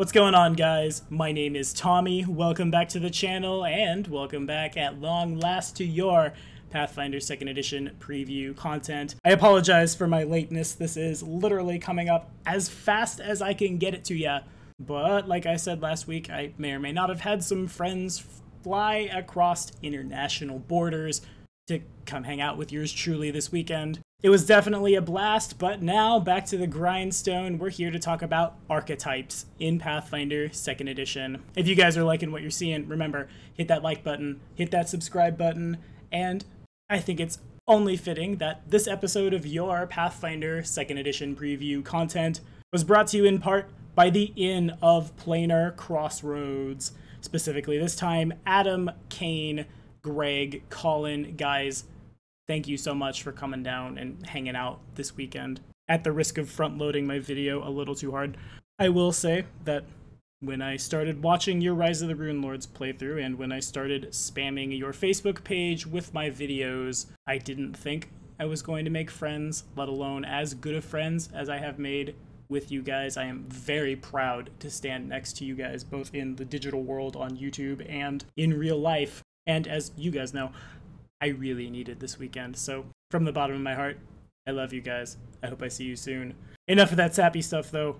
What's going on, guys? My name is Tommy. Welcome back to the channel, and welcome back at long last to your Pathfinder 2nd Edition preview content. I apologize for my lateness. This is literally coming up as fast as I can get it to ya. But like I said last week, I may or may not have had some friends fly across international borders to come hang out with yours truly this weekend. It was definitely a blast, but now back to the grindstone. We're here to talk about Archetypes in Pathfinder 2nd Edition. If you guys are liking what you're seeing, remember, hit that like button, hit that subscribe button, and I think it's only fitting that this episode of your Pathfinder 2nd Edition preview content was brought to you in part by the Inn of Planar Crossroads. Specifically this time, Adam, Kane, Greg, Colin, guys, thank you so much for coming down and hanging out this weekend. At the risk of front-loading my video a little too hard, I will say that when I started watching your Rise of the Runelords playthrough and when I started spamming your Facebook page with my videos, I didn't think I was going to make friends, let alone as good of friends as I have made with you guys. I am very proud to stand next to you guys, both in the digital world on YouTube and in real life. And as you guys know, I really needed this weekend, so from the bottom of my heart, I love you guys. I hope I see you soon. Enough of that sappy stuff, though.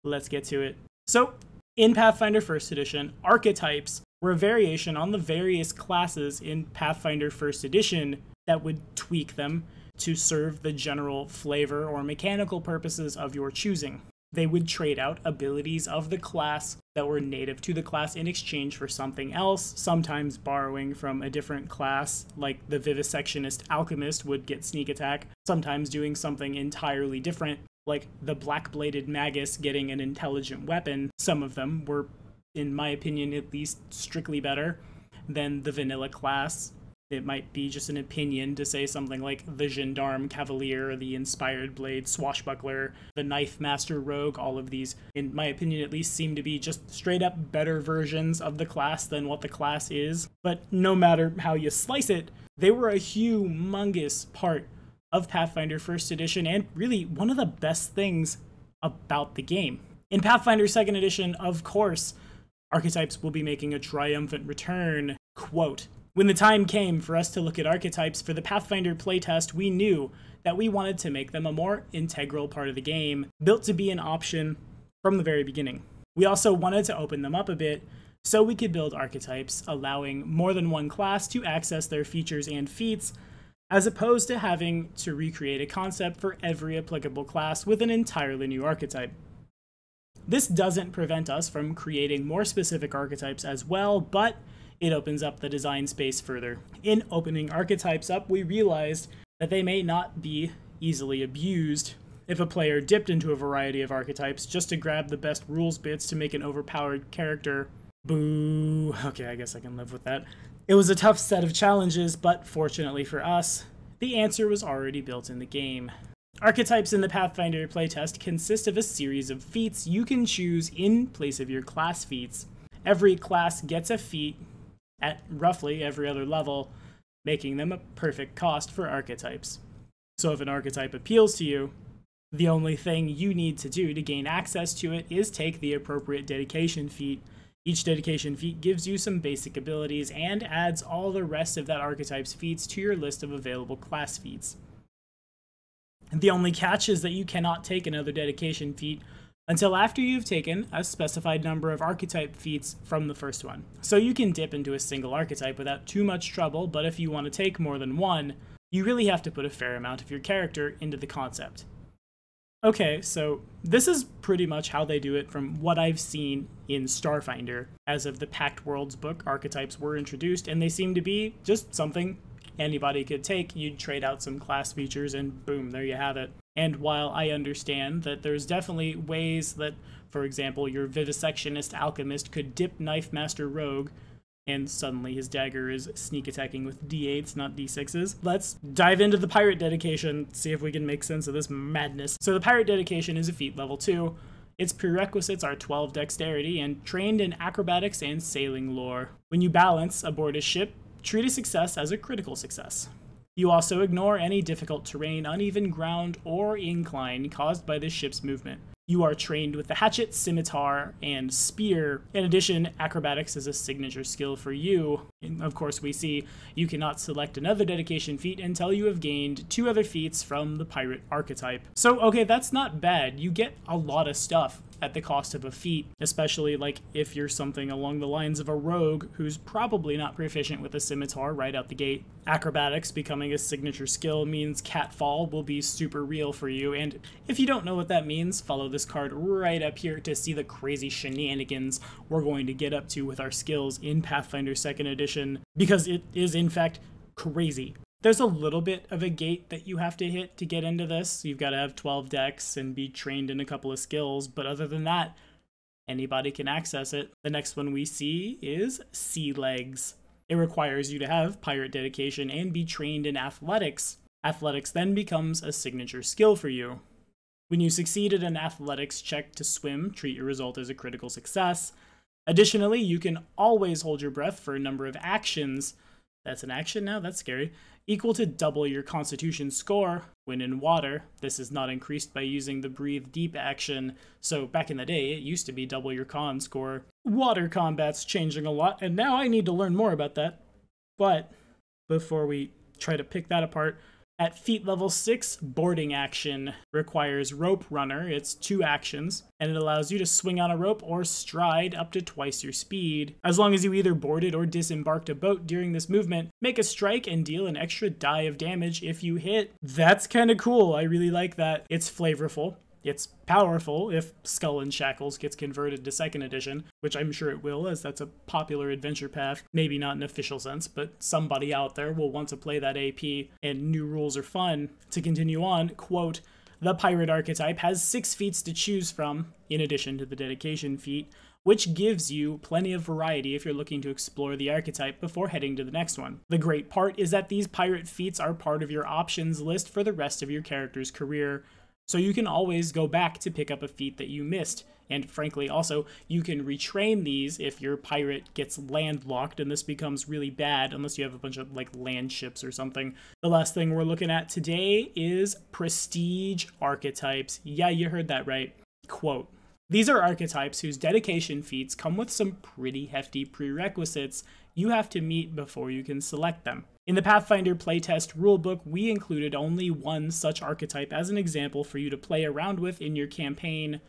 Let's get to it. So, in Pathfinder 1st Edition, Archetypes were a variation on the various classes in Pathfinder 1st Edition that would tweak them to serve the general flavor or mechanical purposes of your choosing. They would trade out abilities of the class that were native to the class in exchange for something else, sometimes borrowing from a different class, like the Vivisectionist Alchemist would get Sneak Attack, sometimes doing something entirely different, like the Black-Bladed Magus getting an intelligent weapon. Some of them were, in my opinion at least, strictly better than the vanilla class. It might be just an opinion to say something like the Gendarme Cavalier, the Inspired Blade Swashbuckler, the Knife Master Rogue. All of these, in my opinion at least, seem to be just straight up better versions of the class than what the class is. But no matter how you slice it, they were a humongous part of Pathfinder 1st Edition and really one of the best things about the game. In Pathfinder 2nd Edition, of course, Archetypes will be making a triumphant return. Quote, "When the time came for us to look at archetypes for the Pathfinder playtest, we knew that we wanted to make them a more integral part of the game, built to be an option from the very beginning. We also wanted to open them up a bit so we could build archetypes, allowing more than one class to access their features and feats, as opposed to having to recreate a concept for every applicable class with an entirely new archetype. This doesn't prevent us from creating more specific archetypes as well, but it opens up the design space further. In opening archetypes up, we realized that they may not be easily abused. If a player dipped into a variety of archetypes just to grab the best rules bits to make an overpowered character, boo, okay, I guess I can live with that. It was a tough set of challenges, but fortunately for us, the answer was already built in the game. Archetypes in the Pathfinder playtest consist of a series of feats you can choose in place of your class feats. Every class gets a feat at roughly every other level, making them a perfect cost for archetypes. So if an archetype appeals to you, the only thing you need to do to gain access to it is take the appropriate dedication feat. Each dedication feat gives you some basic abilities and adds all the rest of that archetype's feats to your list of available class feats. The only catch is that you cannot take another dedication feat until after you've taken a specified number of archetype feats from the first one. So you can dip into a single archetype without too much trouble, but if you want to take more than one, you really have to put a fair amount of your character into the concept. Okay, so this is pretty much how they do it from what I've seen in Starfinder. As of the Pact Worlds book, archetypes were introduced, and they seem to be just something anybody could take. You'd trade out some class features and boom, there you have it. And while I understand that there's definitely ways that, for example, your Vivisectionist Alchemist could dip Knife Master Rogue, and suddenly his dagger is sneak attacking with d8s, not d6s. Let's dive into the Pirate Dedication, see if we can make sense of this madness. So the Pirate Dedication is a feat level 2. Its prerequisites are 12 dexterity and trained in acrobatics and sailing lore. When you balance aboard a ship, treat a success as a critical success. You also ignore any difficult terrain, uneven ground, or incline caused by the ship's movement. You are trained with the hatchet, scimitar, and spear. In addition, acrobatics is a signature skill for you. And of course, we see you cannot select another dedication feat until you have gained 2 other feats from the pirate archetype. So, okay, that's not bad. You get a lot of stuff at the cost of a feat, especially like if you're something along the lines of a rogue who's probably not proficient with a scimitar right out the gate. Acrobatics becoming a signature skill means catfall will be super real for you, and if you don't know what that means, follow this card right up here to see the crazy shenanigans we're going to get up to with our skills in Pathfinder 2nd Edition, because it is in fact crazy. There's a little bit of a gate that you have to hit to get into this. You've got to have 12 decks and be trained in a couple of skills, but other than that, anybody can access it. The next one we see is Sea Legs. It requires you to have pirate dedication and be trained in athletics. Athletics then becomes a signature skill for you. When you succeed at an athletics check to swim, treat your result as a critical success. Additionally, you can always hold your breath for a number of actions. That's an action now? That's scary. Equal to double your constitution score when in water. This is not increased by using the breathe deep action, so back in the day it used to be double your con score. Water combat's changing a lot, and now I need to learn more about that. But before we try to pick that apart, at feat level 6, boarding action requires rope runner. It's 2 actions, and it allows you to swing on a rope or stride up to twice your speed. As long as you either boarded or disembarked a boat during this movement, make a strike and deal an extra die of damage if you hit. That's kind of cool. I really like that. It's flavorful. It's powerful if Skull and Shackles gets converted to 2nd edition, which I'm sure it will, as that's a popular adventure path. Maybe not in official sense, but somebody out there will want to play that AP, and new rules are fun. To continue on, quote, the pirate archetype has 6 feats to choose from, in addition to the dedication feat, which gives you plenty of variety if you're looking to explore the archetype before heading to the next one. The great part is that these pirate feats are part of your options list for the rest of your character's career, so you can always go back to pick up a feat that you missed. And frankly, also, you can retrain these if your pirate gets landlocked and this becomes really bad, unless you have a bunch of like land ships or something. The last thing we're looking at today is Prestige Archetypes. Yeah, you heard that right. Quote, these are archetypes whose dedication feats come with some pretty hefty prerequisites you have to meet before you can select them. In the Pathfinder playtest rulebook, we included only one such archetype as an example for you to play around with in your campaign,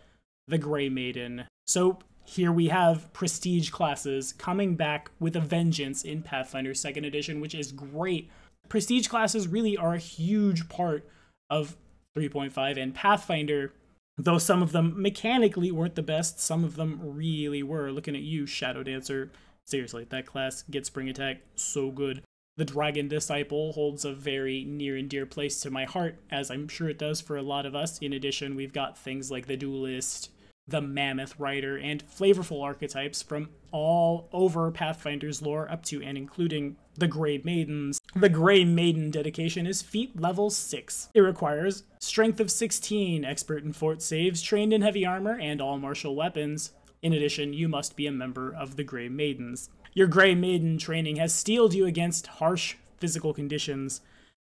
the Grey Maiden. So here we have prestige classes coming back with a vengeance in Pathfinder 2nd Edition, which is great. Prestige classes really are a huge part of 3.5 and Pathfinder, though some of them mechanically weren't the best, some of them really were. Looking at you, Shadow Dancer. Seriously, that class gets spring attack so good. The Dragon Disciple holds a very near and dear place to my heart, as I'm sure it does for a lot of us. In addition, we've got things like the Duelist, the Mammoth Rider, and flavorful archetypes from all over Pathfinder's lore up to and including the Grey Maidens. The Grey Maiden dedication is feat level 6. It requires strength of 16, expert in fort saves, trained in heavy armor, and all martial weapons. In addition, you must be a member of the Grey Maidens. Your Grey Maiden training has steeled you against harsh physical conditions.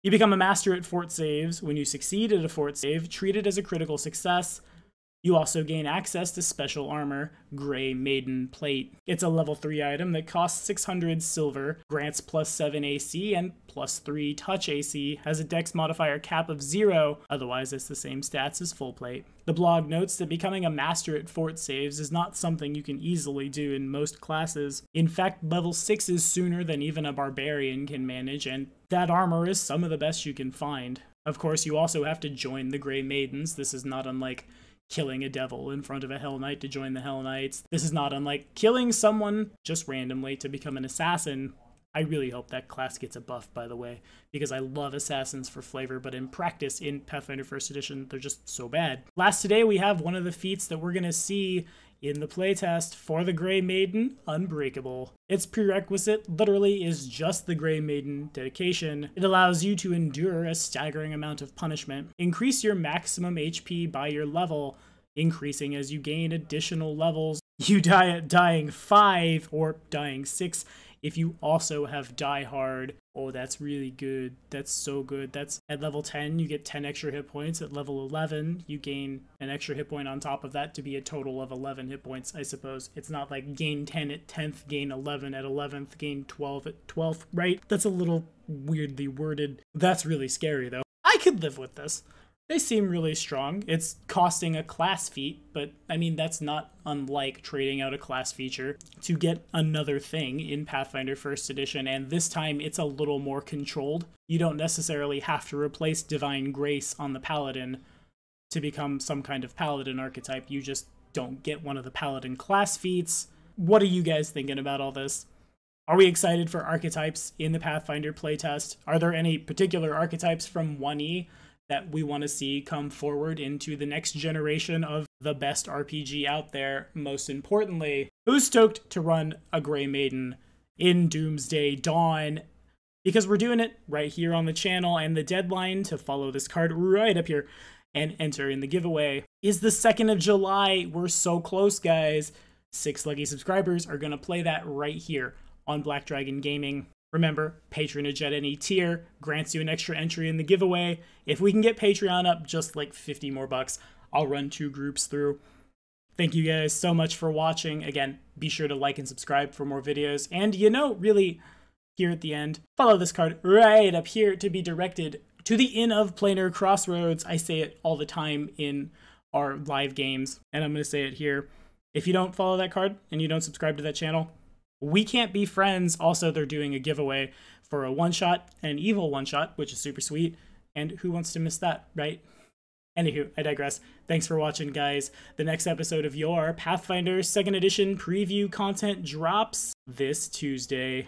You become a master at fort saves. When you succeed at a fort save, treat it as a critical success. You also gain access to special armor, Grey Maiden Plate. It's a level 3 item that costs 600 silver, grants +7 AC and +3 touch AC, has a dex modifier cap of 0, otherwise it's the same stats as full plate. The blog notes that becoming a master at fort saves is not something you can easily do in most classes. In fact, level 6 is sooner than even a barbarian can manage, and that armor is some of the best you can find. Of course, you also have to join the Grey Maidens. This is not unlike killing a devil in front of a Hell Knight to join the Hell Knights. This is not unlike killing someone just randomly to become an assassin. I really hope that class gets a buff, by the way, because I love assassins for flavor, but in practice, in Pathfinder 1st Edition, they're just so bad. Last today, we have one of the feats that we're going to see in the playtest for the Grey Maiden, Unbreakable. Its prerequisite literally is just the Grey Maiden dedication. It allows you to endure a staggering amount of punishment, increase your maximum HP by your level, increasing as you gain additional levels. You die at dying 5 or dying 6 if you also have Die Hard Oh, that's really good. That's so good. That's at level 10, you get 10 extra hit points. At level 11, you gain an extra hit point on top of that to be a total of 11 hit points, I suppose. It's not like gain 10 at 10th, gain 11 at 11th, gain 12 at 12th, right? That's a little weirdly worded. That's really scary, though. I could live with this. They seem really strong. It's costing a class feat, but I mean, that's not unlike trading out a class feature to get another thing in Pathfinder 1st Edition, and this time it's a little more controlled. You don't necessarily have to replace Divine Grace on the Paladin to become some kind of Paladin archetype. You just don't get one of the Paladin class feats. What are you guys thinking about all this? Are we excited for archetypes in the Pathfinder playtest? Are there any particular archetypes from 1E that we want to see come forward into the next generation of the best RPG out there? Most importantly, who's stoked to run a Grey Maiden in Doomsday Dawn? Because we're doing it right here on the channel, and the deadline to follow this card right up here and enter in the giveaway is the 2nd of July. We're so close, guys. 6 lucky subscribers are going to play that right here on Black Dragon Gaming. Remember, patronage at any tier grants you an extra entry in the giveaway. If we can get Patreon up just like 50 more bucks, I'll run 2 groups through. Thank you guys so much for watching. Again, be sure to like and subscribe for more videos. And really, here at the end, follow this card right up here to be directed to the Inn of Planar Crossroads. I say it all the time in our live games, and I'm going to say it here. If you don't follow that card and you don't subscribe to that channel, we can't be friends. Also, they're doing a giveaway for a one-shot, an evil one-shot, which is super sweet. And who wants to miss that, right? Anywho, I digress. Thanks for watching, guys. The next episode of your Pathfinder 2nd Edition preview content drops this Tuesday.